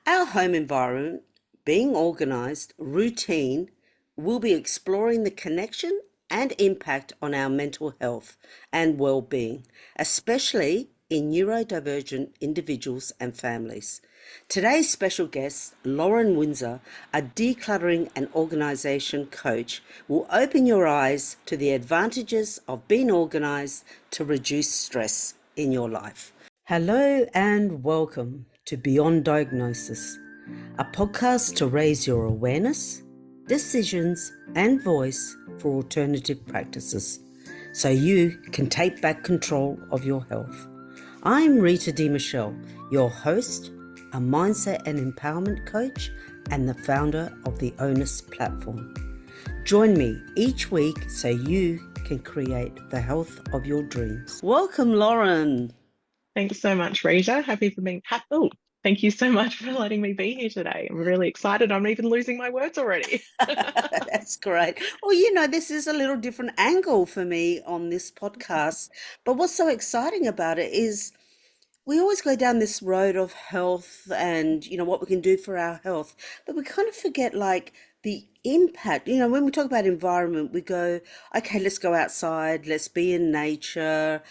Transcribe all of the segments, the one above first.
Our home environment, being organized, routine, will be exploring the connection and impact on our mental health and well-being, especially in neurodivergent individuals and families. Today's special guest, Lauren Winzar, a decluttering and organization coach, will open your eyes to the advantages of being organized to reduce stress in your life. Hello and welcome to Beyond Diagnosis, a podcast to raise your awareness, decisions, and voice for alternative practices so you can take back control of your health. I'm Rita De Michele, your host, a mindset and empowerment coach, and the founder of the ONUS platform. Join me each week so you can create the health of your dreams. Welcome, Lauren. Thanks so much, Rita. Happy for being happy. Oh, thank you so much for letting me be here today. I'm really excited. I'm even losing my words already. That's great. Well, this is a little different angle for me on this podcast. But what's so exciting about it is we always go down this road of health and, what we can do for our health. But we kind of forget like the impact. When we talk about environment, we go, okay, let's go outside, let's be in nature.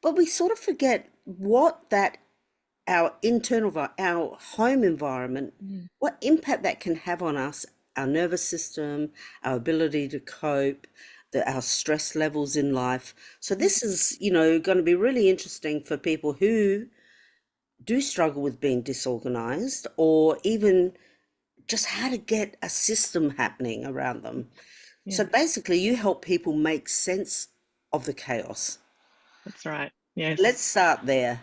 But we sort of forget what that our home environment, what impact that can have on us, our nervous system, our ability to cope, our stress levels in life. So this is, going to be really interesting for people who do struggle with being disorganized, or even just how to get a system happening around them. So Yeah, basically, you help people make sense of the chaos. that's right. Yes. Let's start there.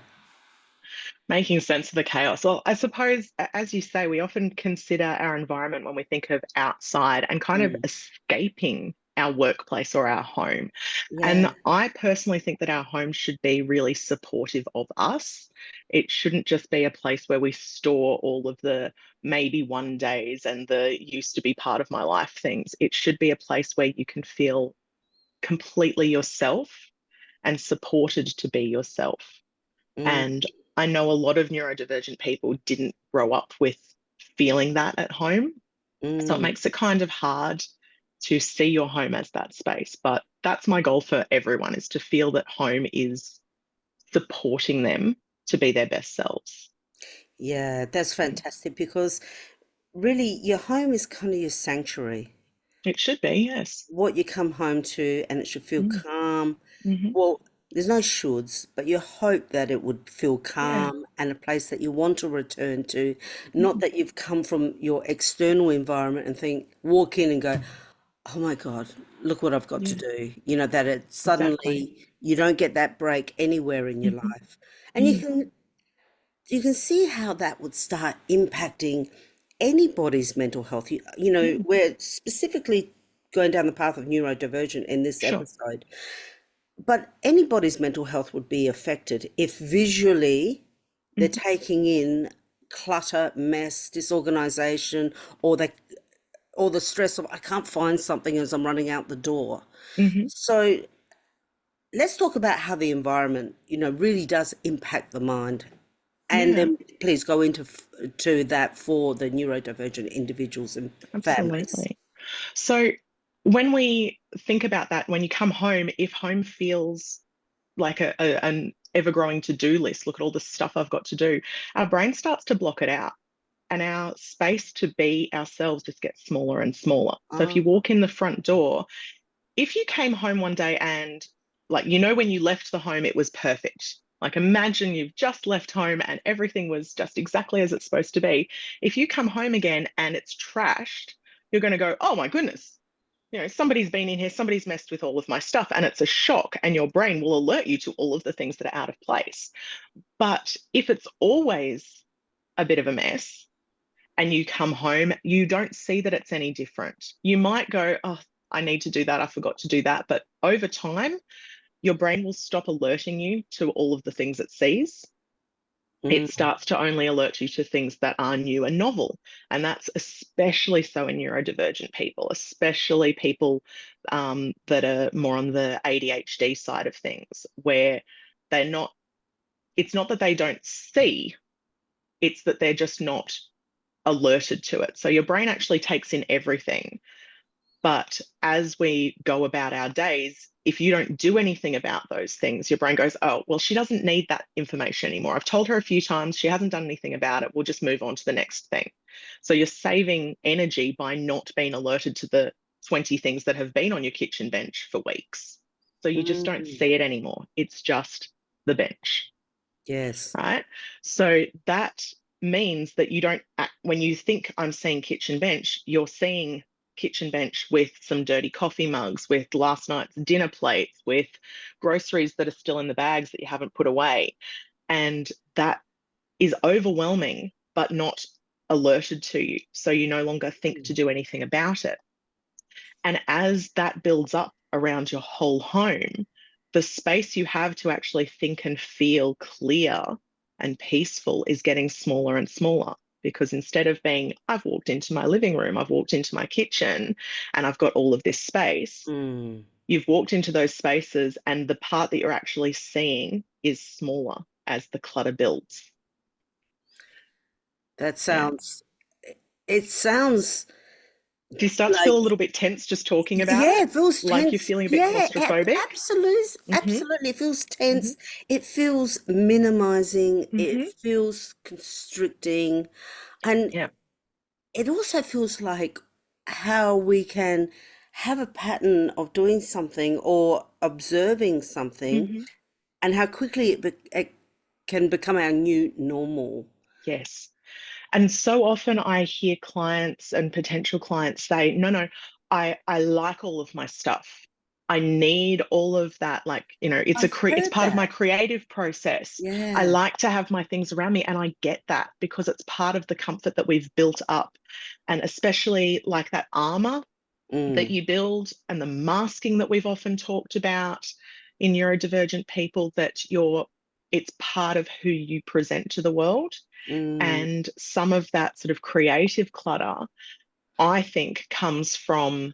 Making sense of the chaos. Well, I suppose, as you say, we often consider our environment when we think of outside and kind of Mm, escaping our workplace or our home. yeah. And I personally think that our home should be really supportive of us. It shouldn't just be a place where we store all of the maybe one days and the used to be part of my life things. It should be a place where you can feel completely yourself and supported to be yourself. Mm, And I know a lot of neurodivergent people didn't grow up with feeling that at home. So it mm. makes it kind of hard to see your home as that space. But that's my goal for everyone, is to feel that home is supporting them to be their best selves. Yeah, that's fantastic because really your home is kind of your sanctuary, It should be, yes. what you come home to, and it should feel Mm, calm. hmm. Well, there's no shoulds, but you hope that it would feel Yeah. calm and a place that you want to return to, not Mm, that you've come from your external environment and walk in and go, oh my God, look what I've got to yeah, do. That it exactly. suddenly you don't get that break anywhere in your Hmm. life. And Mm, you can see how that would start impacting anybody's mental health. mm, We're specifically going down the path of neurodivergent in this sure. episode, but anybody's mental health would be affected if visually they're Hmm. taking in clutter, mess, disorganization, or the stress of I can't find something as I'm running out the door. Hmm. So let's talk about how the environment, really does impact the mind. And Yeah, then please go to that for the neurodivergent individuals and families. absolutely. So when we think about that, when you come home, if home feels like an ever-growing to-do list, look at all the stuff I've got to do, our brain starts to block it out, and our space to be ourselves just gets smaller and smaller. So if Ah, you walk in the front door, if you came home one day and, like, when you left the home, it was perfect. Like, imagine you've just left home and everything was just exactly as it's supposed to be. If you come home again and it's trashed, you're going to go, oh my goodness, somebody's been in here, somebody's messed with all of my stuff, and it's a shock, and your brain will alert you to all of the things that are out of place. But if it's always a bit of a mess and you come home, you don't see that it's any different. You might go, oh, I need to do that, I forgot to do that. But over time, your brain will stop alerting you to all of the things it sees. It mm, starts to only alert you to things that are new and novel. And that's especially so in neurodivergent people, especially people that are more on the ADHD side of things, where it's not that they don't see, it's that they're just not alerted to it. So your brain actually takes in everything. But as we go about our days, if you don't do anything about those things, your brain goes, oh, well, she doesn't need that information anymore. I've told her a few times, she hasn't done anything about it. We'll just move on to the next thing. So you're saving energy by not being alerted to the 20 things that have been on your kitchen bench for weeks. So you just don't Mm, see it anymore. It's just the bench, yes. right? So that means that you don't act, when you think I'm seeing kitchen bench, you're seeing kitchen bench with some dirty coffee mugs, with last night's dinner plates, with groceries that are still in the bags that you haven't put away. And that is overwhelming, but not alerted to you. So you no longer think to do anything about it. And as that builds up around your whole home, the space you have to actually think and feel clear and peaceful is getting smaller and smaller. Because instead of being, I've walked into my living room, I've walked into my kitchen, and I've got all of this space, Mm. you've walked into those spaces, and the part that you're actually seeing is smaller as the clutter builds. That Yeah. sounds, it sounds Do you start to feel a like, little bit tense just talking about yeah, it? it feels Like you're tense. feeling a bit Yeah, claustrophobic? absolutely, Mm-hmm. absolutely. It feels Mm-hmm. tense. It feels minimizing. It Mm-hmm. feels constricting. And Yeah. it also feels like how we can have a pattern of doing something or observing something Mm-hmm. and how quickly it can become our new normal. Yes. And so often I hear clients and potential clients say, no, no, I like all of my stuff. I need all of that. Like, I've it's heard part of my that. creative process. I Yeah. like to have my things around me. And I get that because it's part of the comfort that we've built up. And especially like that armor that Mm, you build and the masking that we've often talked about in neurodivergent people, that it's part of who you present to the world. mm, And some of that sort of creative clutter, I think, comes from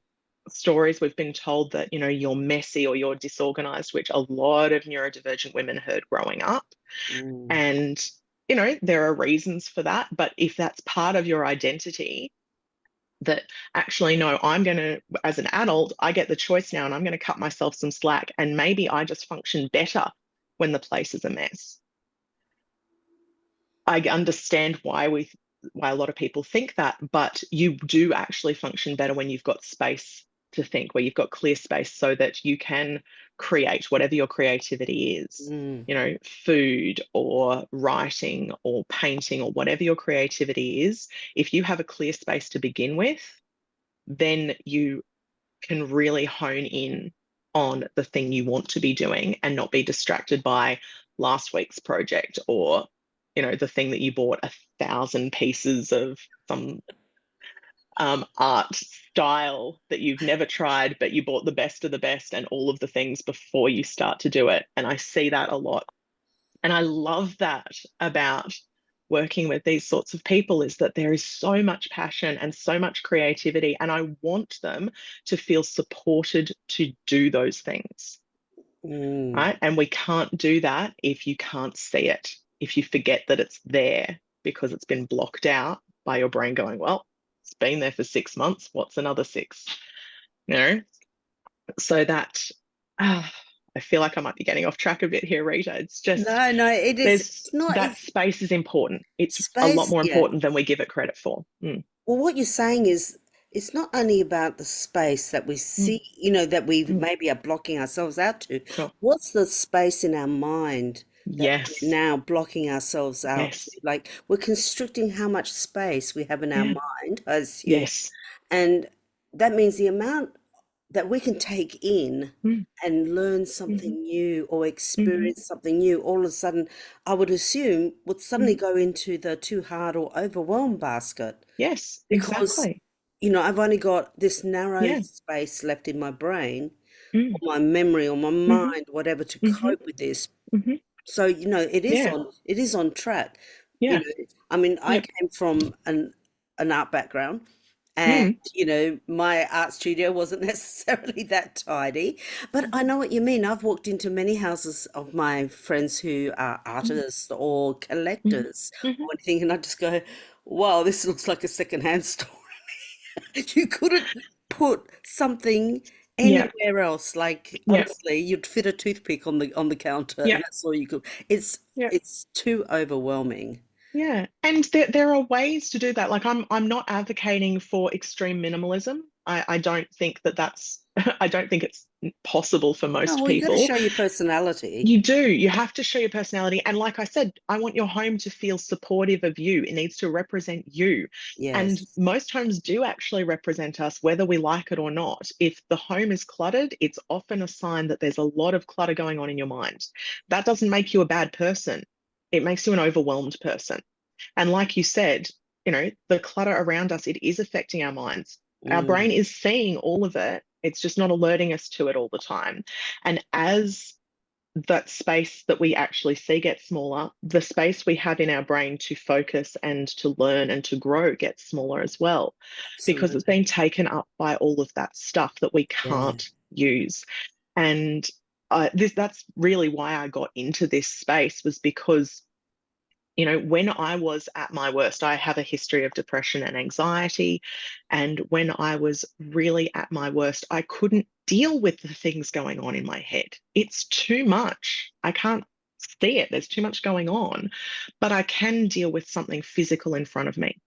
stories we've been told that, you're messy or you're disorganized, which a lot of neurodivergent women heard growing up. mm, And, there are reasons for that. But if that's part of your identity, that actually, no, I'm going to, as an adult, I get the choice now and I'm going to cut myself some slack. And maybe I just function better when the place is a mess. I understand why a lot of people think that, but you do actually function better when you've got space to think, where you've got clear space so that you can create whatever your creativity is, mm, food or writing or painting or whatever your creativity is. If you have a clear space to begin with, then you can really hone in on the thing you want to be doing and not be distracted by last week's project, or the thing that you bought 1,000 pieces of some art style that you've never tried, but you bought the best of the best and all of the things before you start to do it. And I see that a lot, and I love that about working with these sorts of people, is that there is so much passion and so much creativity, and I want them to feel supported to do those things, mm. right? And we can't do that if you can't see it, if you forget that it's there because it's been blocked out by your brain going, well, it's been there for 6 months. What's another six? You know, so that I feel like I might be getting off track a bit here, Rita. It's just No, no, it is. there's It's not. that It's space is important. It's a lot space. more Yeah. important than we give it credit for. Mm, Well, what you're saying is it's not only about the space that we mm, see, that we mm. maybe are blocking ourselves out to. Sure. What's the space in our mind that we're Yes. now blocking ourselves out to? Yes. Like we're constricting how much space we have in our Yeah. mind, I assume. Yes. And that means the amount that we can take in Mm, and learn mm-hmm, something new or mm-hmm, experience something new, all of a sudden, I would assume would suddenly mm. go into the too hard or overwhelmed basket Yes, because, exactly. I've only got this narrow Yeah. space left in my brain or Mm, my memory or my mm-hmm, mind, whatever, to mm-hmm, cope with this. mm-hmm. So, Yeah. it is on track. Yeah. I mean, I Yeah. came from an art background and, Mm, my art studio wasn't necessarily that tidy, but I know what you mean. I've walked into many houses of my friends who are mm, artists or mm, collectors mm-hmm. or anything, and I just go, Wow, this looks like a secondhand store. You couldn't put something Yeah, anywhere else. Like yeah, honestly, you'd fit a toothpick on the counter, yeah, and that's all you could. It's yeah. it's too overwhelming. Yeah, and there are ways to do that. Like I'm not advocating for extreme minimalism. I don't think that that's I don't think it's possible for No, most well, you got to people. show your personality. You do. You have to show your personality. And like I said, I want your home to feel supportive of you. It needs to represent you. And Yes. most homes do actually represent us, whether we like it or not. If the home is cluttered, it's often a sign that there's a lot of clutter going on in your mind. That doesn't make you a bad person. It makes you an overwhelmed person. And like you said, the clutter around us, it is affecting our minds. Our brain Mm, is seeing all of it. It's just not alerting us to it all the time. And as that space that we actually see gets smaller, the space we have in our brain to focus and to learn and to grow gets smaller as well, because it's absolutely. been taken up by all of that stuff that we Yeah. can't use. And that's really why I got into this space, was because when I was at my worst, I have a history of depression and anxiety. And when I was really at my worst, I couldn't deal with the things going on in my head. It's too much. I can't see it. There's too much going on. But I can deal with something physical in front of me.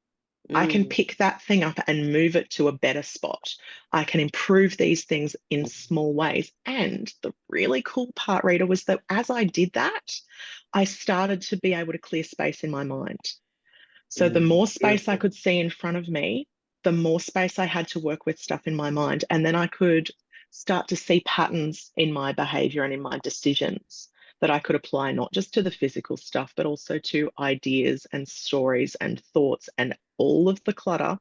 I can Mm, pick that thing up and move it to a better spot. I can improve these things in small ways. And the really cool part, Rita, was that as I did that, I started to be able to clear space in my mind. So the mm, more space I beautiful. could see in front of me, the more space I had to work with stuff in my mind. And then I could start to see patterns in my behavior and in my decisions that I could apply not just to the physical stuff, but also to ideas and stories and thoughts and all of the clutter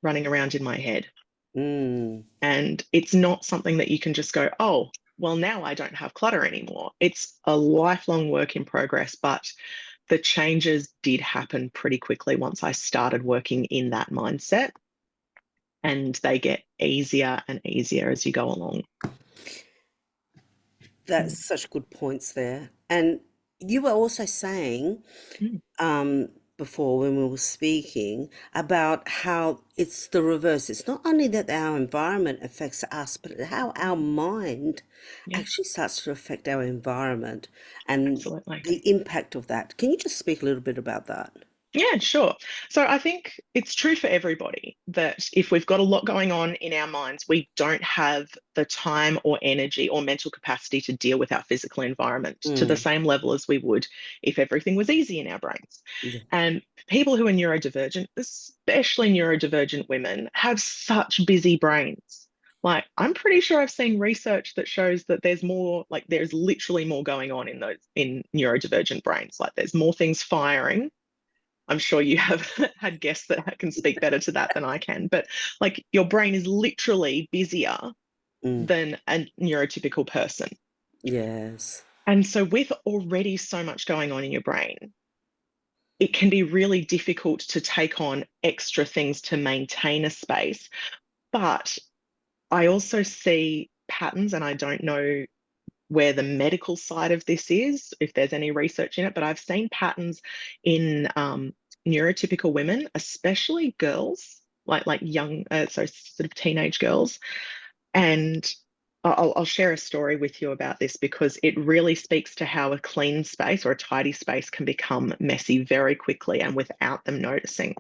running around in my head. Mm. And it's not something that you can just go, oh, well, now I don't have clutter anymore. It's a lifelong work in progress, but the changes did happen pretty quickly once I started working in that mindset, and they get easier and easier as you go along. That's Mm, such good points there. And you were also saying mm, um, before when we were speaking about how it's the reverse. It's not only that our environment affects us, but how our mind yeah, actually starts to affect our environment and absolutely. the impact of that. Can you just speak a little bit about that? Yeah, sure. So I think it's true for everybody that if we've got a lot going on in our minds, we don't have the time or energy or mental capacity to deal with our physical environment to the Mm, same level as we would if everything was easy in our brains. yeah. And people who are neurodivergent, especially neurodivergent women, have such busy brains. Like, I'm pretty sure I've seen research that shows that there's literally more going on in neurodivergent brains. Like, there's more things firing. I'm sure you have had guests that can speak better to that than I can, but like your brain is literally busier Mm, than a neurotypical person. yes. And so, with already so much going on in your brain, it can be really difficult to take on extra things to maintain a space. But I also see patterns, and I don't know where the medical side of this is, if there's any research in it, but I've seen patterns in neurotypical women, especially girls, like young, so sort of teenage girls. And I'll share a story with you about this because it really speaks to how a clean space or a tidy space can become messy very quickly and without them noticing.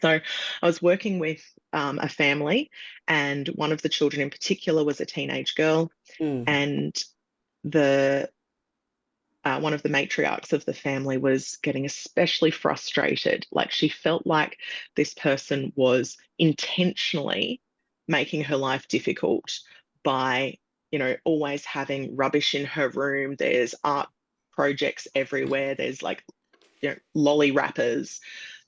So I was working with a family, and one of the children in particular was a teenage girl, Mm, and the one of the matriarchs of the family was getting especially frustrated. Like she felt like this person was intentionally making her life difficult by, always having rubbish in her room. There's art projects everywhere. There's like, lolly wrappers.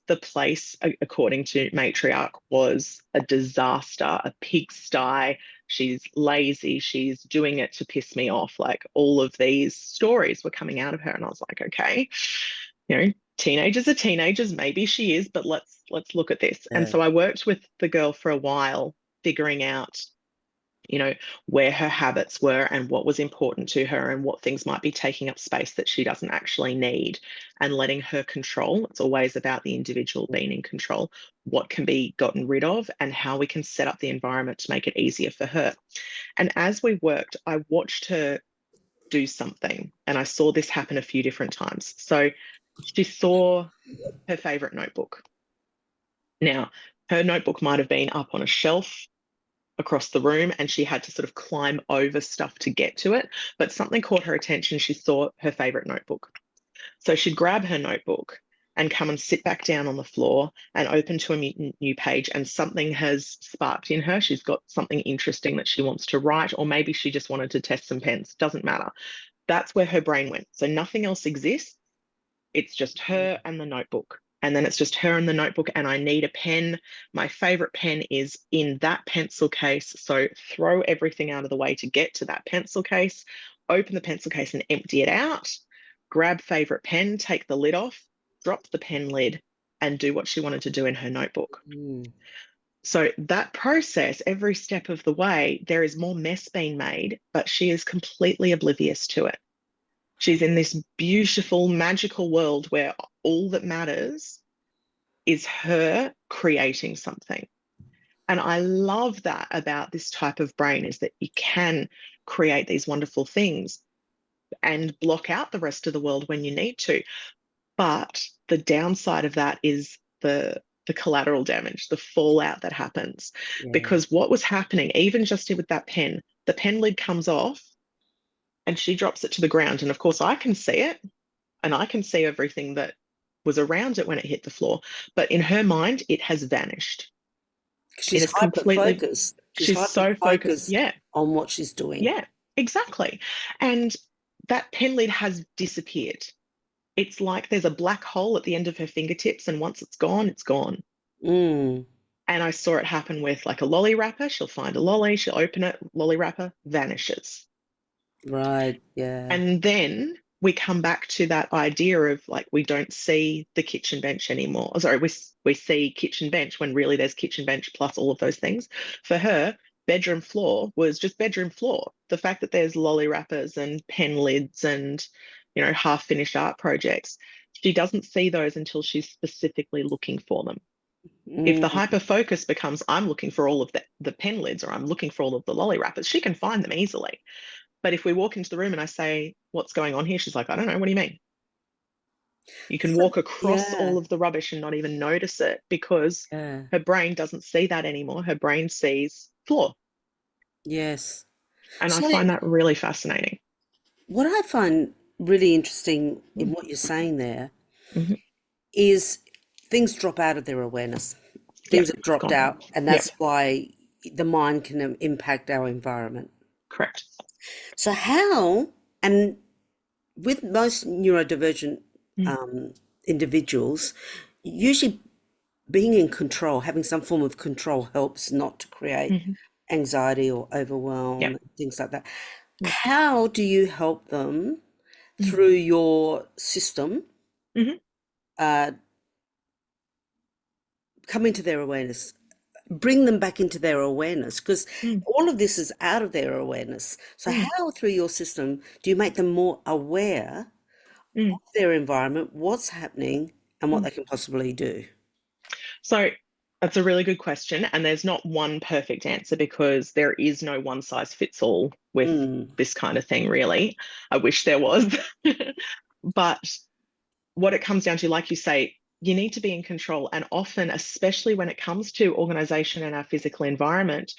The place, according to matriarch, was a disaster, a pigsty. She's lazy. She's doing it to piss me off. Like all of these stories were coming out of her, and I was like, okay, teenagers are teenagers. Maybe she is, but let's look at this. And yeah. so I worked with the girl for a while, figuring out, where her habits were and what was important to her and what things might be taking up space that she doesn't actually need, and letting her control. It's always about the individual being in control, what can be gotten rid of and how we can set up the environment to make it easier for her. And as we worked, I watched her do something, and I saw this happen a few different times. So she saw her favorite notebook. Now, her notebook might have been up on a shelf across the room and she had to sort of climb over stuff to get to it, but something caught her attention. She saw her favorite notebook. So she'd grab her notebook and come and sit back down on the floor and open to a new page, and something has sparked in her. She's got something interesting that she wants to write, or maybe she just wanted to test some pens. Doesn't matter. That's where her brain went. So nothing else exists. It's just her and the notebook. And then it's just her and the notebook, and I need a pen. My favorite pen is in that pencil case. So throw everything out of the way to get to that pencil case, open the pencil case and empty it out, grab favorite pen, take the lid off, drop the pen lid, and do what she wanted to do in her notebook. Mm. So that process, every step of the way, there is more mess being made, but she is completely oblivious to it. She's in this beautiful, magical world where all that matters is her creating something. And I love that about this type of brain, is that you can create these wonderful things and block out the rest of the world when you need to. But the downside of that is the collateral damage, the fallout that happens. Yeah. Because what was happening, even just with that pen, the pen lid comes off and she drops it to the ground. And of course, I can see it and I can see everything that was around it when it hit the floor. But in her mind, it has vanished. It She's is completely, hyper-focused. She's she's so focused. hyper-focused Yeah, on what she's doing. yeah, exactly. And that pen lid has disappeared. It's like there's a black hole at the end of her fingertips, and once it's gone, it's gone. Mm. And I saw it happen with like a lolly wrapper. She'll find a lolly, she'll open it, lolly wrapper vanishes. Right. Yeah. And then we come back to that idea of like we don't see the kitchen bench anymore. Sorry, we see kitchen bench when really there's kitchen bench plus all of those things. For her, bedroom floor was just bedroom floor. The fact that there's lolly wrappers and pen lids and half finished art projects, she doesn't see those until she's specifically looking for them. If the Mm. hyper focus becomes I'm looking for all of the pen lids or I'm looking for all of the lolly wrappers, she can find them easily. But if we walk into the room and I say, what's going on here? She's like, I don't know. What do you mean? You can So, walk across yeah. all of the rubbish and not even notice it because Yeah. her brain doesn't see that anymore. Her brain sees floor. Yes. And I So, find that really fascinating. what I find really interesting in Mm, what you're saying there mhm. is things drop out of their awareness. Yep, Things have dropped gone. out, and Yep, that's why the mind can impact our environment. correct. So, how, and with most neurodivergent Mm, um, individuals, usually being in control, having some form of control helps not to create mhm. anxiety or overwhelm, Yep. things like that. Yep. How do you help them Mm, through your system mhm, uh, come into their awareness? Bring them back into their awareness, because mm, all of this is out of their awareness. So, mm, how through your system do you make them more aware mm, of their environment, what's happening, and what mm. they can possibly do? So that's a really good question. And there's not one perfect answer because there is no one size fits all with Mm, this kind of thing, really. I wish there was. But what it comes down to, like you say, you need to be in control. And often, especially when it comes to organization and our physical environment,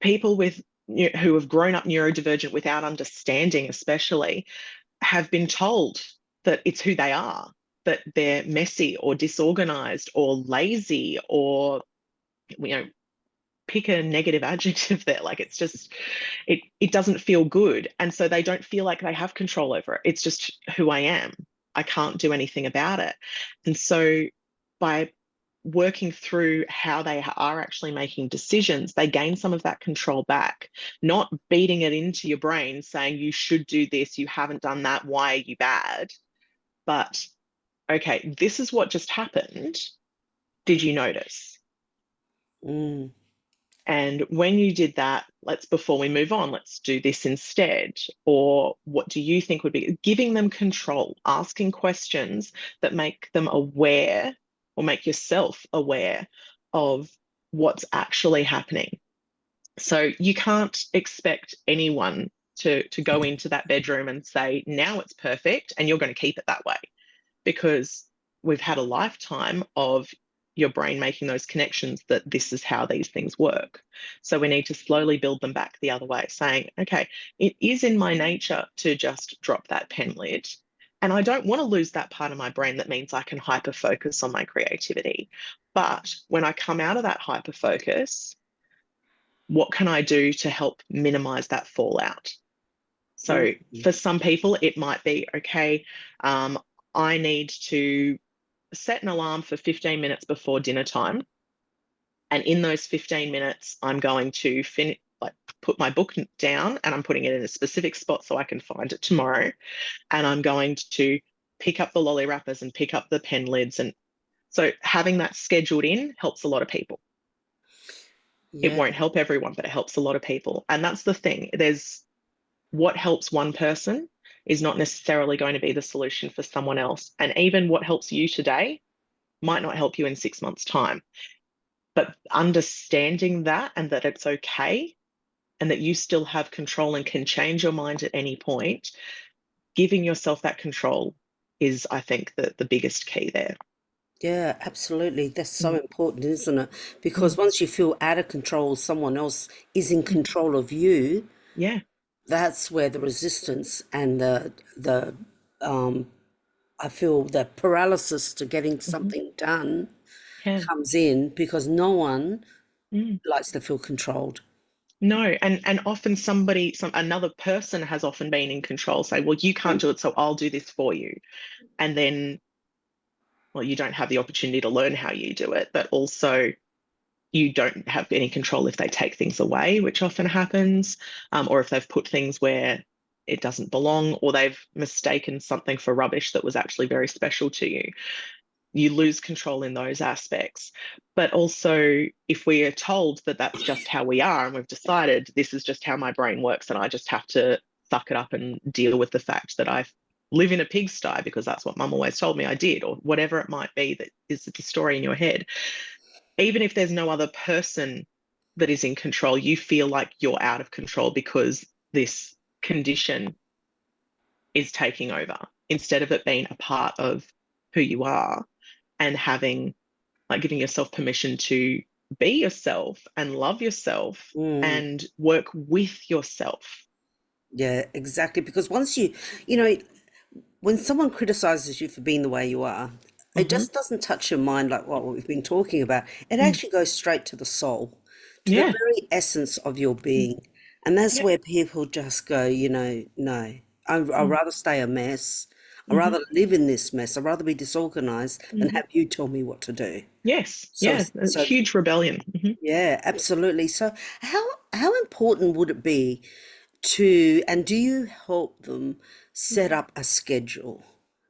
people who have grown up neurodivergent without understanding, especially, have been told that it's who they are, that they're messy or disorganized or lazy or, you know, pick a negative adjective there. Like it's just, it doesn't feel good. And so they don't feel like they have control over it. It's just who I am. I can't do anything about it. And so by working through how they are actually making decisions, they gain some of that control back, not beating it into your brain saying you should do this, you haven't done that, why are you bad? But okay, this is what just happened. Did you notice? mm. And when you did that, before we move on, let's do this instead. Or what do you think would be giving them control, asking questions that make them aware or make yourself aware of what's actually happening. So you can't expect anyone to go into that bedroom and say, now it's perfect, and you're going to keep it that way, because we've had a lifetime of your brain making those connections that this is how these things work. So we need to slowly build them back the other way, saying, okay, it is in my nature to just drop that pen lid. And I don't want to lose that part of my brain that means I can hyper focus on my creativity. But when I come out of that hyper focus, what can I do to help minimize that fallout? So Mm. for some people, it might be, okay, um, I need to set an alarm for 15 minutes before dinner time. And in those 15 minutes, I'm going to put my book down, and I'm putting it in a specific spot so I can find it tomorrow. And I'm going to pick up the lolly wrappers and pick up the pen lids. And so having that scheduled in helps a lot of people. It Yeah, won't help everyone, but it helps a lot of people. And that's the thing. There's what helps one person is not necessarily going to be the solution for someone else. And even what helps you today might not help you in 6 months' time. But understanding that, and that it's okay, and that you still have control and can change your mind at any point, giving yourself that control is, I think, the biggest key there. yeah, absolutely. That's so Mm, important, isn't it? Because mm, once you feel out of control, someone else is in mm. control of you, Yeah. that's where the resistance and the um I feel the paralysis to getting Hmm. something done Yeah. comes in because no one Mm. likes to feel controlled. No, and often another person has often been in control, say, well, you can't Mm. do it, so I'll do this for you. And then, well, you don't have the opportunity to learn how you do it, but also you don't have any control if they take things away, which often happens, or if they've put things where it doesn't belong, or they've mistaken something for rubbish that was actually very special to you. You lose control in those aspects. But also, if we are told that that's just how we are, and we've decided this is just how my brain works, and I just have to suck it up and deal with the fact that I live in a pigsty because that's what mum always told me I did, or whatever it might be that is the story in your head, even if there's no other person that is in control, you feel like you're out of control because this condition is taking over instead of it being a part of who you are, and giving yourself permission to be yourself and love yourself Mm. and work with yourself. Yeah, exactly. Because once you know, when someone criticizes you for being the way you are, it Hmm. just doesn't touch your mind like what we've been talking about. It Mm. actually goes straight to the soul, to the Yeah. very essence of your Mm. being. And that's Yep. where people just go, no, I'd Mm. rather stay a mess. I'd Hmm. rather live in this mess. I'd rather be disorganized than Hmm. have you tell me what to do. Yes. So, Yeah. A so huge rebellion. Hmm. yeah, absolutely. So how important would it be to, and do you help them set up a schedule?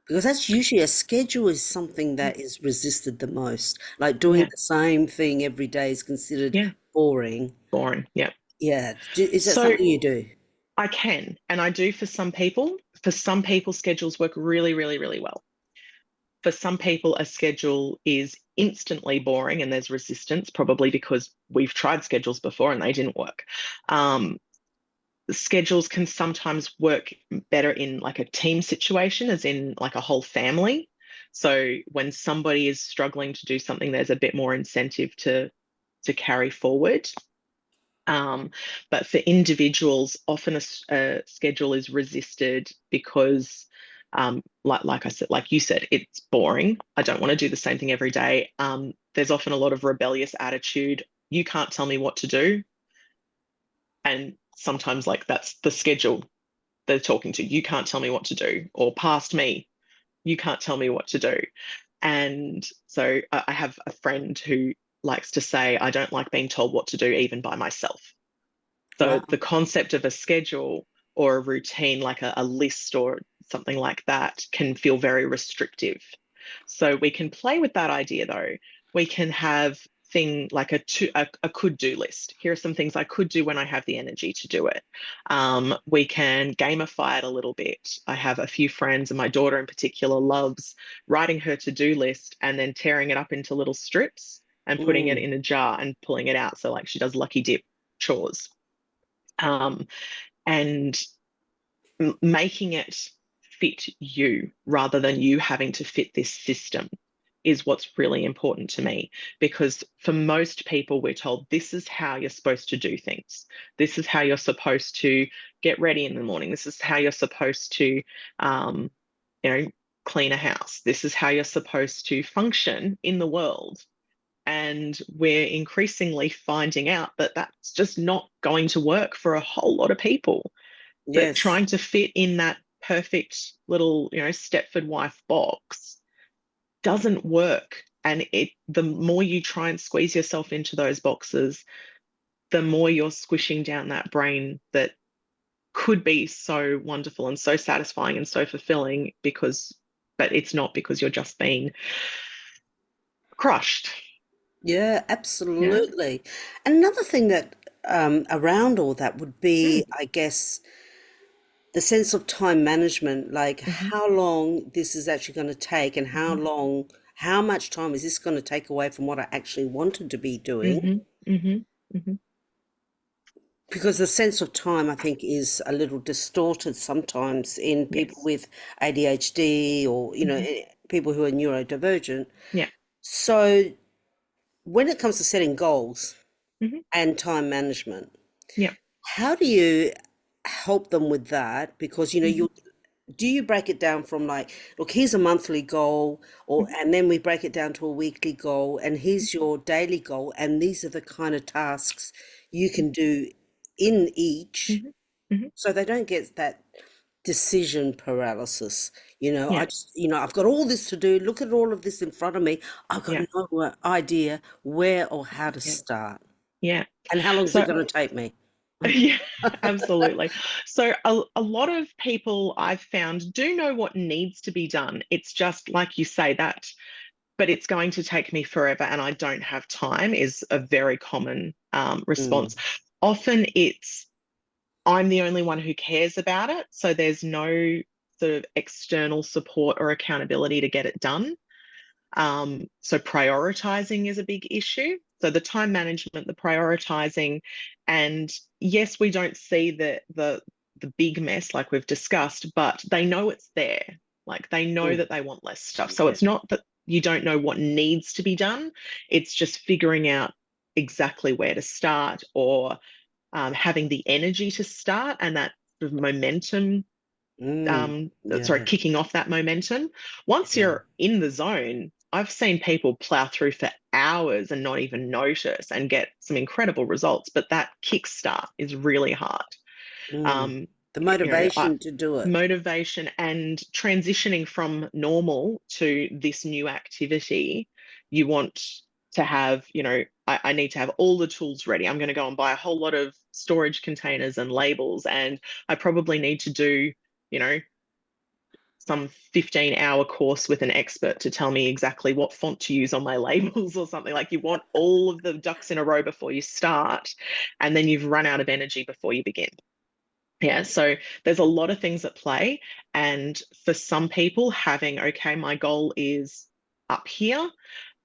Because that's usually a schedule is something that is resisted the most. Like doing Yeah. the same thing every day is considered Yeah. boring. Boring. Yeah. Yeah. Is that So something you do? I can, and I do for some people. For some people, schedules work really, really, really well. For some people, a schedule is instantly boring and there's resistance, probably because we've tried schedules before and they didn't work. Um, Schedules can sometimes work better in like a team situation, as in like a whole family. So when somebody is struggling to do something, there's a bit more incentive to carry forward. Um, but for individuals, often a schedule is resisted because, like I said, like you said, it's boring. I don't want to do the same thing every day. There's often a lot of rebellious attitude. You can't tell me what to do. And sometimes, like, that's the schedule they're talking to. You can't tell me what to do, or past me, you can't tell me what to do. And so I have a friend who likes to say, I don't like being told what to do, even by myself. So Wow. the concept of a schedule or a routine, like a list or something like that, can feel very restrictive. So we can play with that idea though. We can have thing like a could-do list. Here are some things I could do when I have the energy to do it. We can gamify it a little bit. I have a few friends, and my daughter in particular loves writing her to-do list and then tearing it up into little strips and putting it Mm. in a jar and pulling it out. So like she does lucky dip chores. And making it fit you rather than you having to fit this system is what's really important to me, because for most people we're told this is how you're supposed to do things, this is how you're supposed to get ready in the morning, this is how you're supposed to um, you know clean a house, this is how you're supposed to function in the world. And we're increasingly finding out that that's just not going to work for a whole lot of people, that Yes. trying to fit in that perfect little, Stepford wife box doesn't work. And the more you try and squeeze yourself into those boxes, the more you're squishing down that brain that could be so wonderful and so satisfying and so fulfilling, but it's not, because you're just being crushed. Yeah, Yeah. absolutely. Another thing that around all that would be, Mm. I guess, the sense of time management, like Hmm. how long this is actually going to take and Hmm. how much time is this going to take away from what I actually wanted to be doing? Hmm. Hmm. Hmm. Because the sense of time, I think, is a little distorted sometimes in people Yes. with ADHD or, Hmm. people who are neurodivergent. Yeah. So when it comes to setting goals Hmm. and time management, Yeah. how do you help them with that? Because, Hmm. do you break it down from like, look, here's a monthly goal, or Hmm. and then we break it down to a weekly goal, and here's your daily goal, and these are the kind of tasks you can do in each, Hmm. Hmm. so they don't get that decision paralysis. I Yeah. just, I've got all this to do. Look at all of this in front of me. I've got Yeah. no idea where or how to Yeah. start, Yeah. and how long is it So, going to take me? yeah, absolutely. So, a lot of people I've found do know what needs to be done. It's just like you say that, but it's going to take me forever and I don't have time is a very common response. Mm, Often it's, I'm the only one who cares about it. So, there's no sort of external support or accountability to get it done. So prioritizing is a big issue. So the time management, the prioritizing, and yes, we don't see the big mess like we've discussed, but they know it's there. Like they know mm, that they want less stuff. So yeah. it's not that you don't know what needs to be done. It's just figuring out exactly where to start, or having the energy to start, and that sort of momentum, Mm, sorry, yeah, kicking off that momentum. Once yeah. you're in the zone, I've seen people plow through for hours and not even notice and get some incredible results, but that kickstart is really hard. Mm. Um, The you know, I, motivation to do it. Motivation and transitioning from normal to this new activity, you want to have, I need to have all the tools ready. I'm going to go and buy a whole lot of storage containers and labels, and I probably need to do, you know, some 15-hour course with an expert to tell me exactly what font to use on my labels or something. Like you want all of the ducks in a row before you start, and then you've run out of energy before you begin. Yeah, so there's a lot of things at play. And for some people, having, okay, my goal is up here,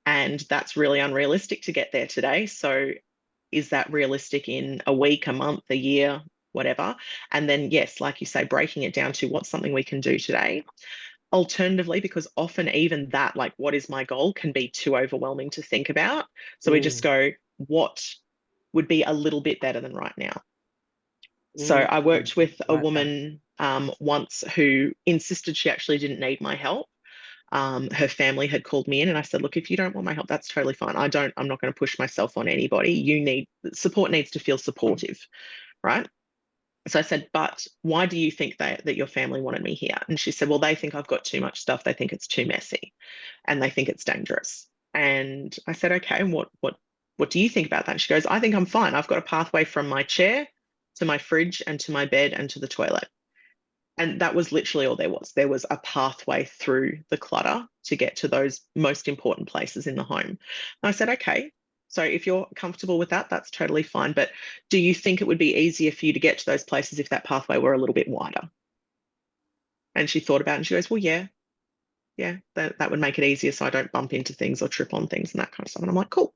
and that's really unrealistic to get there today. So is that realistic in a week, a month, a year, whatever? And then, yes, like you say, breaking it down to what's something we can do today. Alternatively, because often even that, like, what is my goal, can be too overwhelming to think about. So we just Mm, go, what would be a little bit better than right now? So mm, I worked with a like that. woman once who insisted she actually didn't need my help. Her family had called me in, and I said, look, if you don't want my help, that's totally fine. I'm not going to push myself on anybody. Support needs to feel supportive, right? So I said, but why do you think that your family wanted me here? And she said, well, they think I've got too much stuff. They think it's too messy, and they think it's dangerous. And I said, okay, what do you think about that? And she goes, I think I'm fine. I've got a pathway from my chair to my fridge and to my bed and to the toilet. And that was literally all there was. There was a pathway through the clutter to get to those most important places in the home. And I said, okay. So if you're comfortable with that, that's totally fine. But do you think it would be easier for you to get to those places if that pathway were a little bit wider? And she thought about it and she goes, well, yeah, yeah, that would make it easier so I don't bump into things or trip on things and that kind of stuff. And I'm like, cool.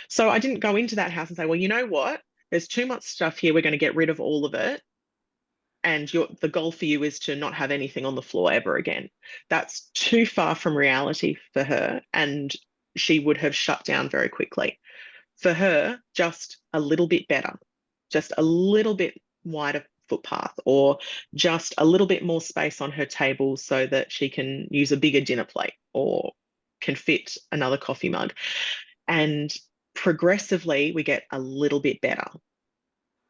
So I didn't go into that house and say, well, you know what? There's too much stuff here. We're going to get rid of all of it. And the goal for you is to not have anything on the floor ever again. That's too far from reality for her. And she would have shut down very quickly. For her, just a little bit better, just a little bit wider footpath, or just a little bit more space on her table so that she can use a bigger dinner plate or can fit another coffee mug. And progressively, we get a little bit better.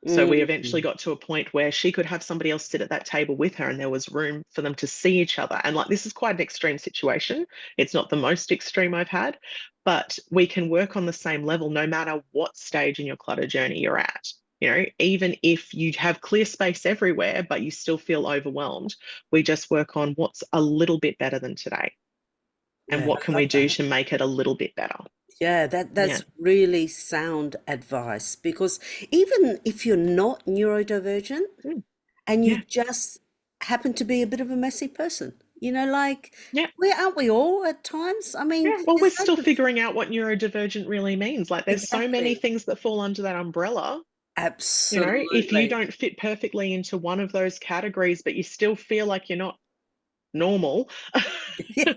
So we eventually Mm. got to a point where she could have somebody else sit at that table with her and there was room for them to see each other. And like, this is quite an extreme situation. It's not the most extreme I've had, but we can work on the same level no matter what stage in your clutter journey you're at. You know, even if you have clear space everywhere, but you still feel overwhelmed, we just work on what's a little bit better than today and Yeah, what I can we love do that. to make it a little bit better. Yeah, Yeah. that's really sound advice because even if you're not neurodivergent Mm. and you Yeah. just happen to be a bit of a messy person, like Yeah. where aren't we all at times? I mean, Yeah, well, we're there's no still figuring out what neurodivergent really means. Like, there's so many exactly, things that fall under that umbrella. You know, if you absolutely. don't fit perfectly into one of those categories, but you still feel like you're not normal. Yeah,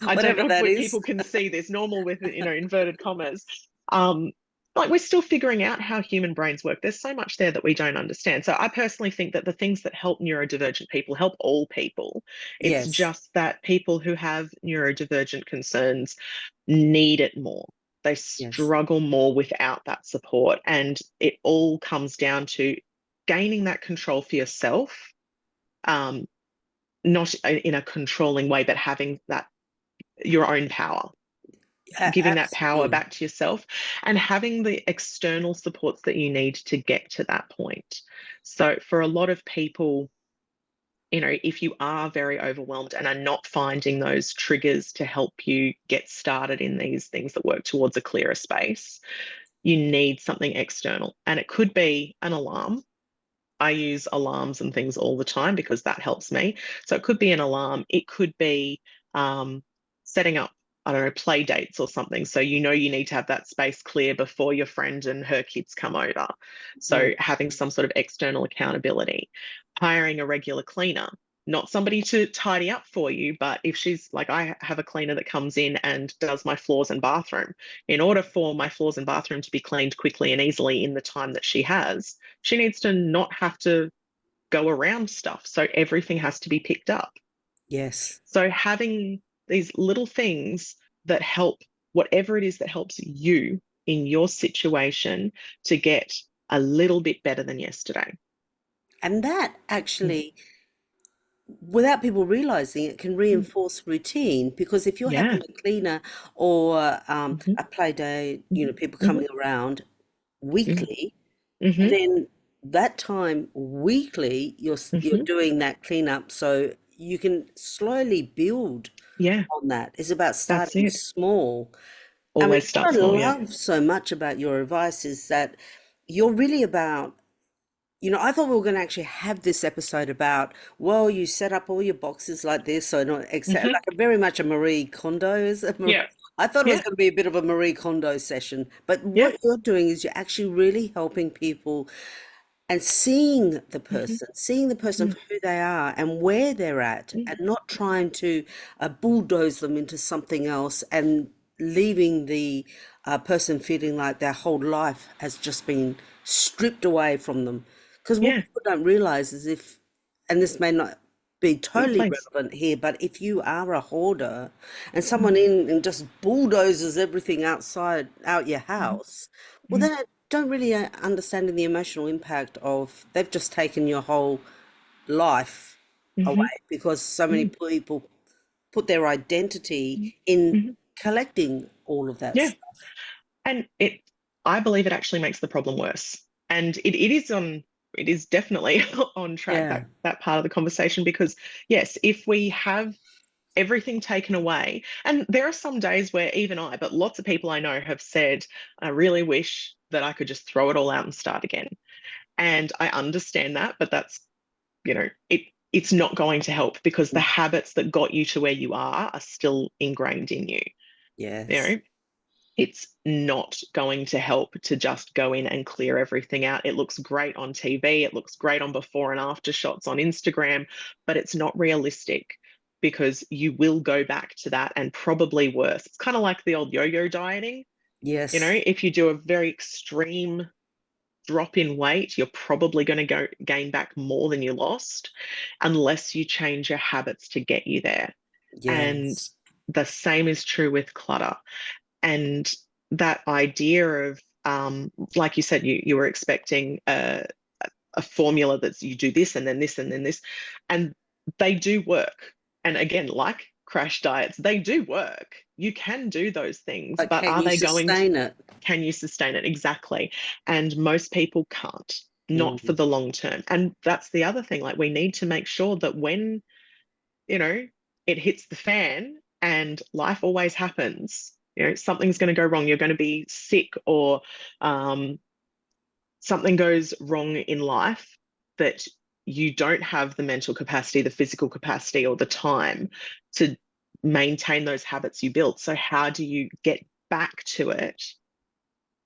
I don't whatever know that if is. people can see this normal with, inverted commas. Um, like, we're still figuring out how human brains work. There's so much there that we don't understand. So I personally think that the things that help neurodivergent people help all people. It's Yes, just that people who have neurodivergent concerns need it more. They yes, struggle more without that support. And it all comes down to gaining that control for yourself, um, not in a controlling way, but having that your own power, giving that power absolutely. back to yourself and having the external supports that you need to get to that point. So for a lot of people, if you are very overwhelmed and are not finding those triggers to help you get started in these things that work towards a clearer space, you need something external. And it could be an alarm. I use alarms and things all the time because that helps me. So it could be an alarm. It could be setting up, I don't know, play dates or something. So you need to have that space clear before your friend and her kids come over. So Mm. having some sort of external accountability, hiring a regular cleaner. Not somebody to tidy up for you, but if she's like, I have a cleaner that comes in and does my floors and bathroom. In order for my floors and bathroom to be cleaned quickly and easily in the time that she needs to not have to go around stuff. So everything has to be picked up. Yes. So having these little things that help, whatever it is that helps you in your situation to get a little bit better than yesterday. And that Mm. actually, without people realizing it, can Mm. reinforce routine because if you're Yeah. having a cleaner or Hmm. a play day, Hmm. people Hmm. coming around weekly, Hmm. then that time weekly you're Hmm. doing that cleanup so you can slowly build Yeah, on that. It's about that's starting it. small. I mean, Always start what I small. Yeah. love so much about your advice is that you're really about, I thought we were going to actually have this episode about, well, you set up all your boxes like this, so not except Hmm. like a, very much a Marie Kondo is it? Yeah. I thought it was Yeah. going to be a bit of a Marie Kondo session, but Yeah. what you're doing is you're actually really helping people and Hmm. seeing the person Mm. for who they are and where they're at, Mm. and not trying to bulldoze them into something else and leaving the person feeling like their whole life has just been stripped away from them. Because what Yeah. people don't realize is if, and this may not be Yeah, totally please. relevant here, but if you are a hoarder and Mm. someone in and just bulldozes everything out your Mm. house, well, Mm. then I don't really understanding the emotional impact of they've just taken your whole life Hmm. away because so many Mm. people put their Mm. identity in Hmm. collecting all of that Yeah. stuff. And I believe it actually makes the problem worse. And it is definitely on track, Yeah. that part of the conversation, because yes, if we have everything taken away. And there are some days where even I, but lots of people I know have said, I really wish that I could just throw it all out and start again. And I understand that, but that's, it's not going to help because the habits that got you to where you are still ingrained in you. You Yes. know, it's not going to help to just go in and clear everything out. It looks great on TV, it looks great on before and after shots on Instagram, but it's not realistic because you will go back to that and probably worse. It's kind of like the old yo-yo dieting. Yes. If you do a very extreme drop in weight, you're probably going to go gain back more than you lost unless you change your habits to get you there. And Yes. the same is true with clutter. And that idea of, like you said, you were expecting a formula that's you do this and then this and then this, and they do work. And again, like crash diets, they do work. You can do those things, But but can are you they going to, sustain it? can you sustain it? Exactly. And most people can't, not for Mm. the long term. And that's the other thing. Like, we need to make sure that when, you know, it hits the fan and life always happens, something's going to go wrong. You're going to be sick or um, something goes wrong in life that you don't have the mental capacity, the physical capacity, or the time to maintain those habits you built. So, how do you get back to it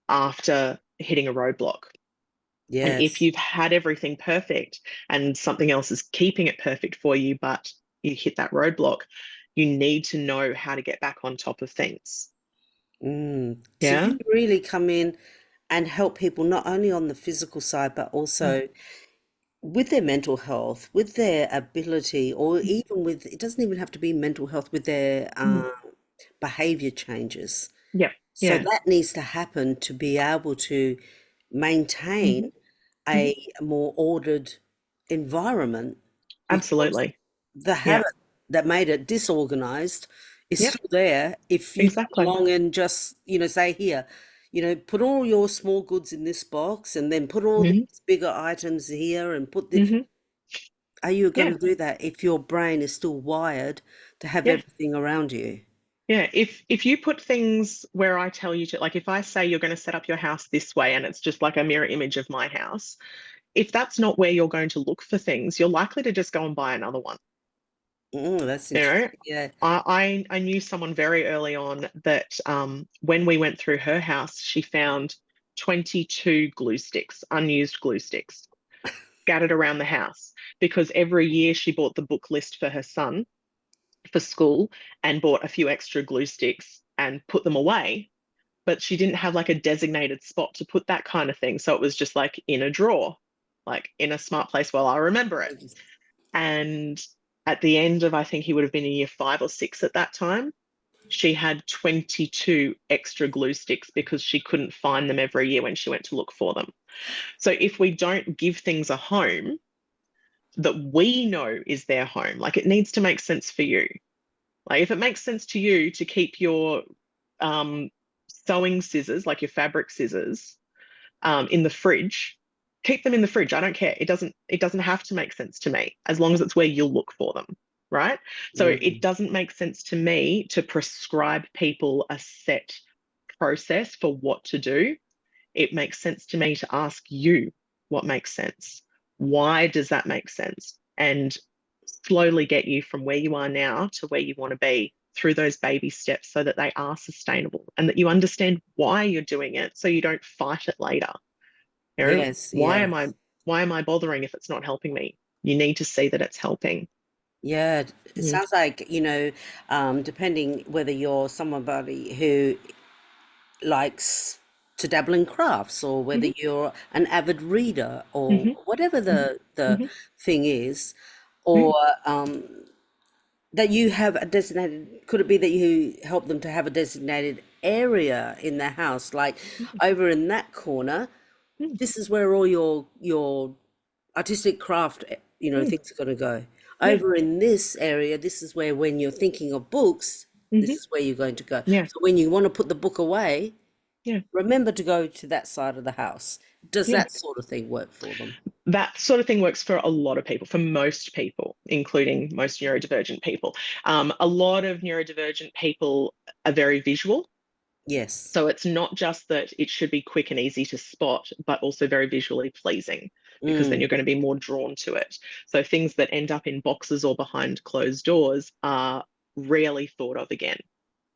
after hitting a roadblock? And if Yes. you've had everything perfect and something else is keeping it perfect for you, but you hit that roadblock, you need to know how to get back on top of things. So Yeah. you really come in and help people not only on the physical side, but Mm, also with their mental health, with their ability, or even with, it doesn't even have to be mental health, with their mm, behavior changes. yeah. So Yeah. that needs to happen to be able to maintain Hmm. Hmm. a more ordered environment, because Absolutely. the Yeah. habit that made it disorganized is Yep. still there. If you come Exactly. along and just, say here, put all your small goods in this box and then put all Hmm. these bigger items here and put the, Hmm. are you going Yeah. to do that if your brain is still wired to have Yeah. everything around you? Yeah. If you put things where I tell you to, like if I say you're going to set up your house this way and it's just like a mirror image of my house, if that's not where you're going to look for things, you're likely to just go and buy another one. That's You know, interesting. Yeah. I knew someone very early on that when we went through her house, she found 22 glue sticks, unused glue sticks, scattered around the house because every year she bought the book list for her son for school and bought a few extra glue sticks and put them away. But she didn't have like a designated spot to put that kind of thing. So it was just like in a drawer, like in a smart place while I remember it. And at the end of, I think he would have been in year 5 or 6 at that time, she had 22 extra glue sticks because she couldn't find them every year when she went to look for them. So if we don't give things a home that we know is their home, like it needs to make sense for you. Like if it makes sense to you to keep your um, sewing scissors, like your fabric scissors, in the fridge, keep them in the fridge. I don't care. It doesn't have to make sense to me as long as it's where you'll look for them, right? So it Mm. doesn't make sense to me to prescribe people a set process for what to do. It makes sense to me to ask you what makes sense. Why does that make sense? And slowly get you from where you are now to where you want to be through those baby steps so that they are sustainable and that you understand why you're doing it so you don't fight it later. Yes, Why yes. am I bothering if it's not helping me? You need to see that it's helping. Yeah, it Mm. sounds like, depending whether you're somebody who likes to dabble in crafts, or whether Hmm. you're an avid reader, or Hmm. whatever the Hmm. thing is, Hmm. or that you have a designated, could it be that you help them to have a designated area in their house, like over in that corner, Hmm. this is where all your artistic craft, Hmm. things are going to go. Yeah. Over in this area, this is where, when you're thinking of books, this Hmm. is where you're going to go. Yeah. So when you want to put the book away, Yeah. Remember to go to that side of the house. Does Yeah. that sort of thing work for them? That sort of thing works for a lot of people, for most people, including most neurodivergent people. A lot of neurodivergent people are very visual. Yes. So it's not just that it should be quick and easy to spot, but also very visually pleasing, because then Mm, you're going to be more drawn to it. So things that end up in boxes or behind closed doors are rarely thought of again.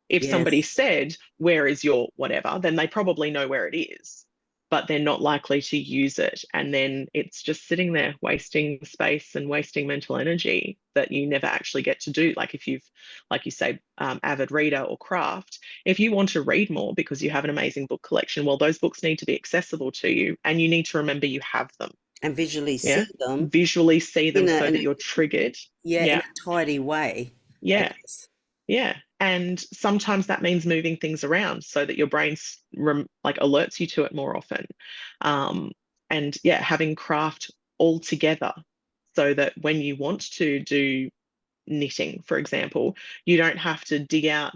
If somebody yes. said, "Where is your whatever?" then they probably know where it is, but they're not likely to use it. And then it's just sitting there wasting space and wasting mental energy that you never actually get to do. Like if you've, like you say, avid reader or craft, if you want to read more because you have an amazing book collection, well, those books need to be accessible to you and you need to remember you have them. And visually Yeah. see them Visually see them in so that you're triggered. in Yeah. a tidy way, I Yeah. guess. Yeah. And sometimes that means moving things around so that your brain like alerts you to it more often. Um, and yeah, having craft all together so that when you want to do knitting, for example, you don't have to dig out.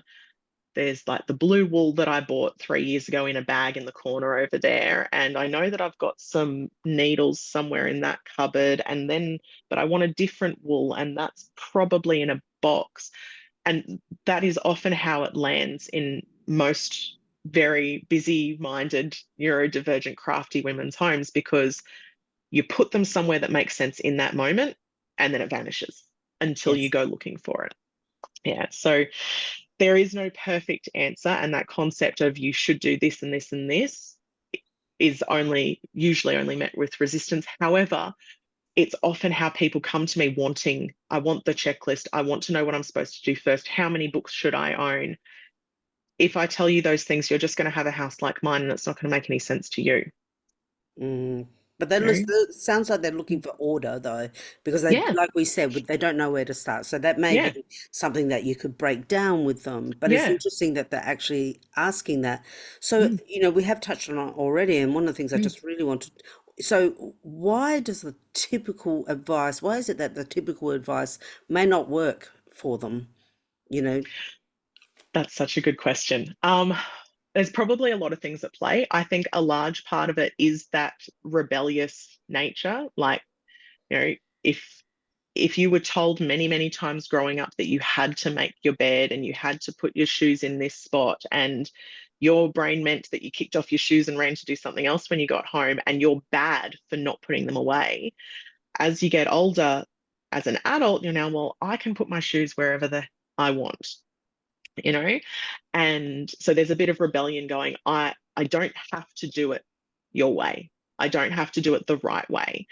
There's like the blue wool that I bought 3 years ago in a bag in the corner over there. And I know that I've got some needles somewhere in that cupboard. And then, but I want a different wool, and that's probably in a box. And that is often how it lands in most very busy minded, neurodivergent, crafty women's homes, because you put them somewhere that makes sense in that moment and then it vanishes until you Yes. go looking for it. Yeah. So there is no perfect answer. And that concept of you should do this and this and this is only usually only met with resistance. However, it's often how people come to me wanting, I want the checklist. I want to know what I'm supposed to do first. How many books should I own? If I tell you those things, you're just going to have a house like mine and it's not going to make any sense to you. Mm. But then You it sounds like they're looking know? for order though, because they, Yeah, like we said, they don't know where to start. So that may yeah, be something that you could break down with them. But it's yeah, interesting that they're actually asking that. So, mm, we have touched on it already, and one of the things I mm. just really wanted. So, why is it that the typical advice may not work for them? You know, That's such a good question. There's probably a lot of things at play. I think a large part of it is that rebellious nature. Like, you know, if you were told many, many times growing up that you had to make your bed and you had to put your shoes in this spot, and your brain meant that you kicked off your shoes and ran to do something else when you got home, and you're bad for not putting them away. As you get older, as an adult, you're now, well, I can put my shoes wherever I want, you know? And so there's a bit of rebellion going, I don't have to do it your way. I don't have to do it the right way.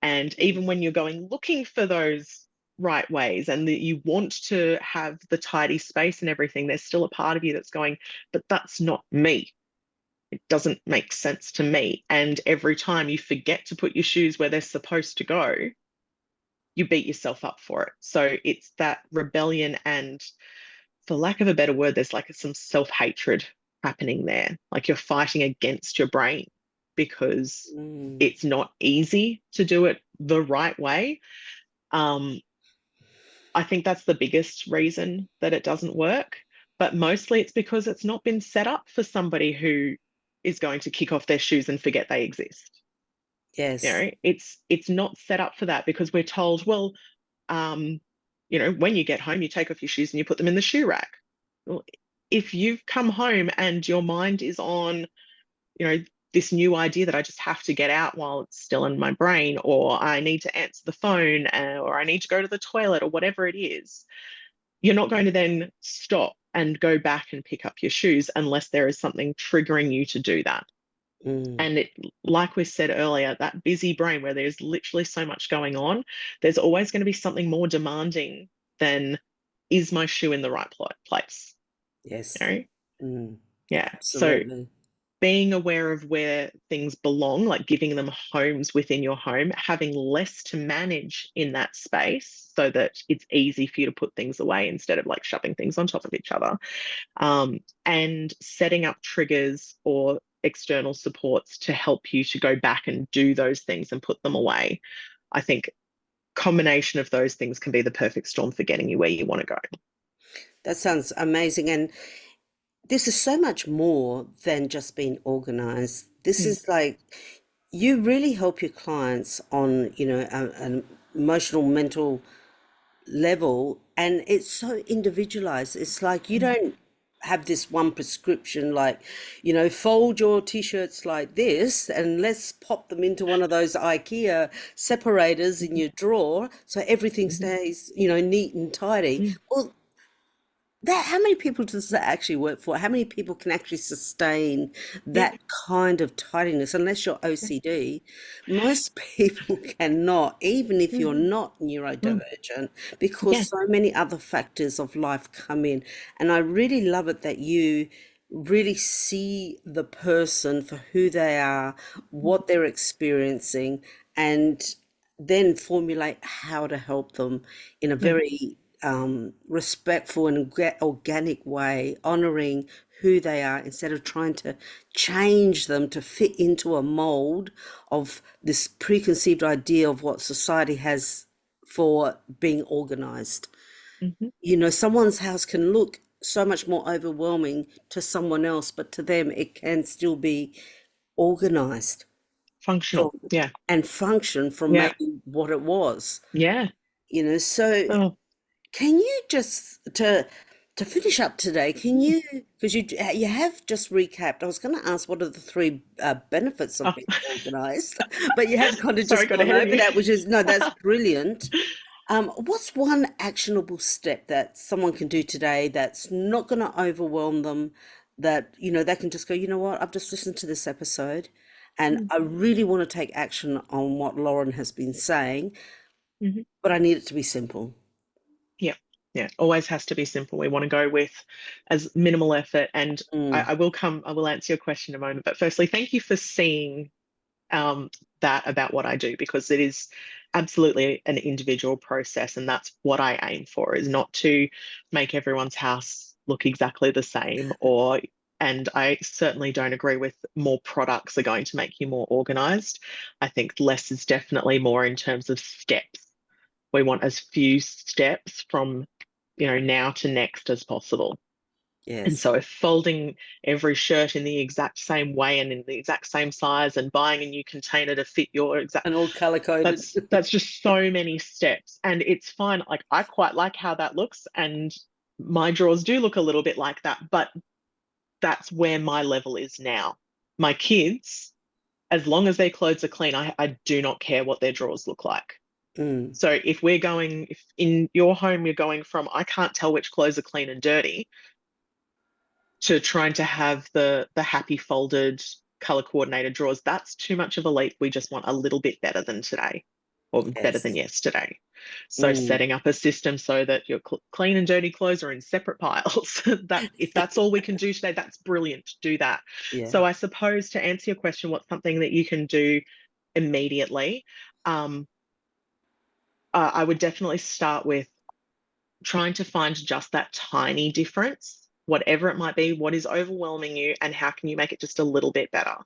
And even when you're going looking for those right ways and that you want to have the tidy space and everything, there's still a part of you that's going, but that's not me. It doesn't make sense to me. And every time you forget to put your shoes where they're supposed to go, you beat yourself up for it. So it's that rebellion, and for lack of a better word, there's like some self-hatred happening there. Like you're fighting against your brain because mm, it's not easy to do it the right way. Um, I think that's the biggest reason that it doesn't work. But mostly it's because it's not been set up for somebody who is going to kick off their shoes and forget they exist. You yes. know, it's not set up for that, because we're told, well, um, when you get home, you take off your shoes and you put them in the shoe rack. Well, if you've come home and your mind is on, you know, this new idea that I just have to get out while it's still in my brain, or I need to answer the phone, or I need to go to the toilet, or whatever it is, you're not going to then stop and go back and pick up your shoes unless there is something triggering you to do that. Mm, And it, like we said earlier, that busy brain where there's literally so much going on, there's always going to be something more demanding than, is my shoe in the right place? You yes. know? Mm, Yeah. So absolutely. being aware of where things belong, like giving them homes within your home, having less to manage in that space so that it's easy for you to put things away instead of like shoving things on top of each other, and setting up triggers or external supports to help you to go back and do those things and put them away. I think combination of those things can be the perfect storm for getting you where you want to go. That sounds amazing. And this is so much more than just being organized. This Mm, is like you really help your clients on, an emotional, mental level, and it's so individualized. It's like you mm, don't have this one prescription, like, fold your t-shirts like this and let's pop them into one of those IKEA separators in mhm, your drawer so everything mhm, stays, neat and tidy. mm. Well, that how many people does that actually work for? How many people can actually sustain Yeah, that kind of tidiness? Unless you're yeah, OCD, most people cannot, even if you're mhm, not mm, neurodivergent, because yeah, so many other factors of life come in. And I really love it that you really see the person for who they are, mm, what they're experiencing, and then formulate how to help them in a yeah, very respectful and organic way, honoring who they are instead of trying to change them to fit into a mold of this preconceived idea of what society has for being organized. mhm. Someone's house can look so much more overwhelming to someone else, but to them, it can still be organized from Functional. Yeah, and function from yeah, maybe what it was. yeah. So Oh, can you just to finish up today? Can you, because you have just recapped. I was going to ask what are the three benefits of oh. being organized, but you have kind of Sorry, just got gone ahead of over you. that, which is no, that's brilliant. What's one actionable step that someone can do today that's not going to overwhelm them? That they can just go, you know what? I've just listened to this episode, and Mm, I really want to take action on what Lauren has been saying, mhm. but I need it to be simple. Yeah, yeah. Always has to be simple. We want to go with as minimal effort. And Mm, I will answer your question in a moment. But firstly, thank you for seeing um, that about what I do, because it is absolutely an individual process, and that's what I aim for, is not to make everyone's house look exactly the same, or and I certainly don't agree with more products are going to make you more organized. I think less is definitely more in terms of steps. We want as few steps from, now to next as possible. And yes. so if folding every shirt in the exact same way and in the exact same size and buying a new container to fit your exact, And all color coded. that's just so many steps. And it's fine. Like I quite like how that looks, and my drawers do look a little bit like that, but that's where my level is now. My kids, as long as their clothes are clean, I do not care what their drawers look like. Mm, So if in your home you're going from I can't tell which clothes are clean and dirty to trying to have the happy folded color coordinated drawers, that's too much of a leap. We just want a little bit better than today or better than yes. yesterday. So Mm, setting up a system so that your clean and dirty clothes are in separate piles. That if that's all we can do today, that's brilliant. Do that. yeah. So I suppose to answer your question, what's something that you can do immediately? Um, I would definitely start with trying to find just that tiny difference, whatever it might be, what is overwhelming you, and how can you make it just a little bit better?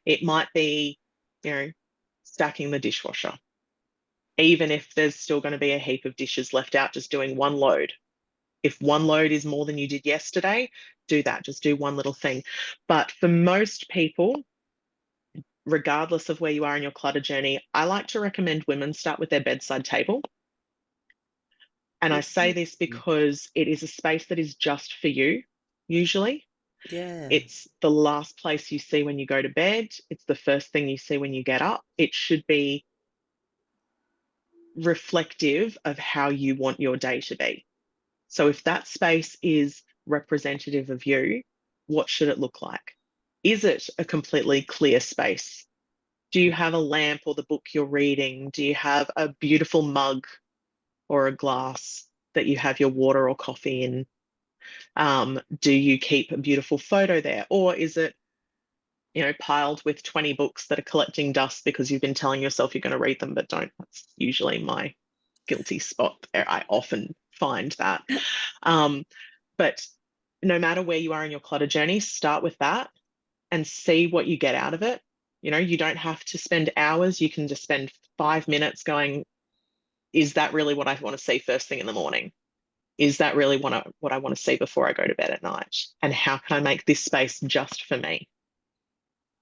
It might be, you know, stacking the dishwasher. Even if there's still going to be a heap of dishes left out, just doing one load. If one load is more than you did yesterday, do that. Just do one little thing. But for most people, regardless of where you are in your clutter journey, I like to recommend women start with their bedside table. And I say this Mm, because it is a space that is just for you, usually. yeah. It's the last place you see when you go to bed. It's the first thing you see when you get up. It should be reflective of how you want your day to be. So if that space is representative of you, what should it look like? Is it a completely clear space? Do you have a lamp or the book you're reading? Do you have a beautiful mug or a glass that you have your water or coffee in? Do you keep a beautiful photo there? Or is it, piled with 20 books that are collecting dust because you've been telling yourself you're going to read them, but don't? That's usually my guilty spot there. I often find that. Um, but no matter where you are in your clutter journey, start with that and see what you get out of it. You don't have to spend hours. You can just spend 5 minutes going, is that really what I want to see first thing in the morning? is that really what I want to see before I go to bed at night? And how can I make this space just for me?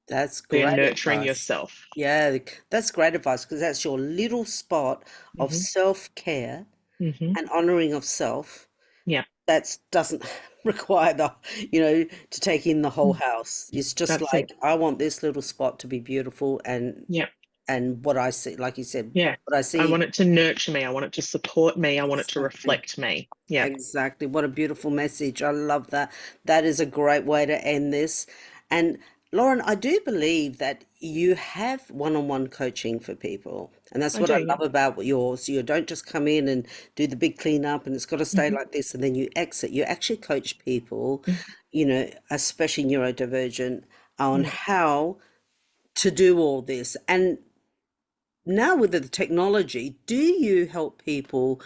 That's So you're great nurturing advice. yourself. Yeah, that's great advice because that's your little spot of Hmm. self-care Hmm. and honoring of self Yeah, that doesn't require to take in the whole mm, house. It's just that's it. like I want this little spot to be beautiful Yeah, and what I see, like you said, yeah. what I I see want it to nurture me. I want it to support me. I want it to exactly. reflect me. Yeah, Exactly. What a beautiful message. I love that. That is a great way to end this. And Lauren, I do believe that you have one-on-one coaching for people. And that's I what do. I Yeah. love about yours. You don't just come in and do the big cleanup and it's got to stay Hmm. like this and then you exit. You actually coach people, Hmm. especially neurodivergent, on Yeah. how to do all this. And now with the technology, do you help people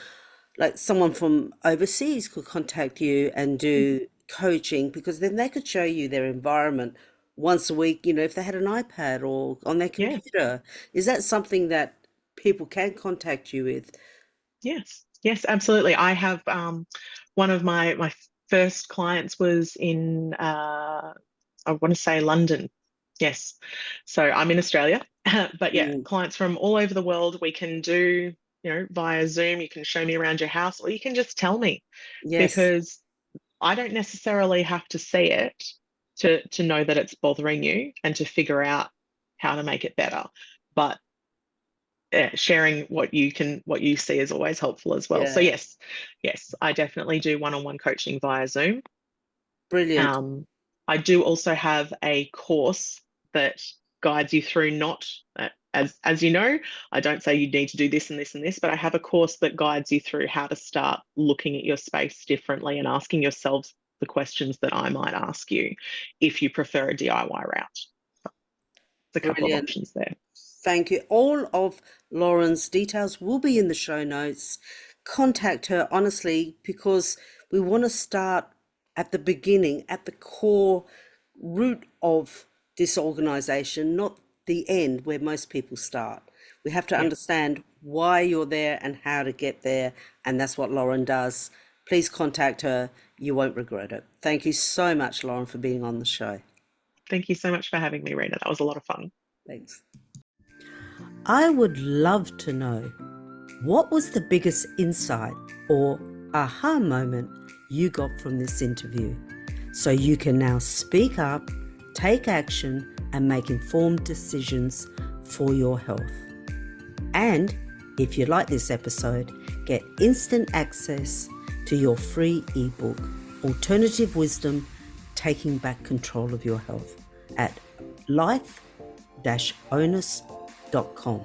like someone from overseas could contact you and Mhm. do coaching because then they could show you their environment once a week, if they had an iPad or on their Yeah. computer. Is that something that people can contact you with? Yes. Yes, absolutely. I have one of my first clients was in I want to say London. Yes. So I'm in Australia, but yeah, Mm, clients from all over the world. We can do, via Zoom. You can show me around your house, or you can just tell me, yes, because I don't necessarily have to see it to know that it's bothering you and to figure out how to make it better. But sharing what you see is always helpful as well. So yeah, yes, yes, I definitely do one-on-one coaching via Zoom. brilliant. um, I do also have a course that guides you through, not as you know, I don't say you need to do this and this and this, but I have a course that guides you through how to start looking at your space differently and asking yourselves the questions that I might ask you if you prefer a DIY route. There's a couple of Brilliant. options there. Thank you. All of Lauren's details will be in the show notes. Contact her honestly because we want to start at the beginning, at the core root of this organization, not the end where most people start. We have to Yeah. understand why you're there and how to get there, and that's what Lauren does. Please contact her. You won't regret it. Thank you so much, Lauren, for being on the show. Thank you so much for having me, Rena. That was a lot of fun. Thanks. I would love to know what was the biggest insight or aha moment you got from this interview so you can now speak up, take action, and make informed decisions for your health. And if you like this episode, get instant access to your free ebook, Alternative Wisdom Taking Back Control of Your Health, at life-onus.com.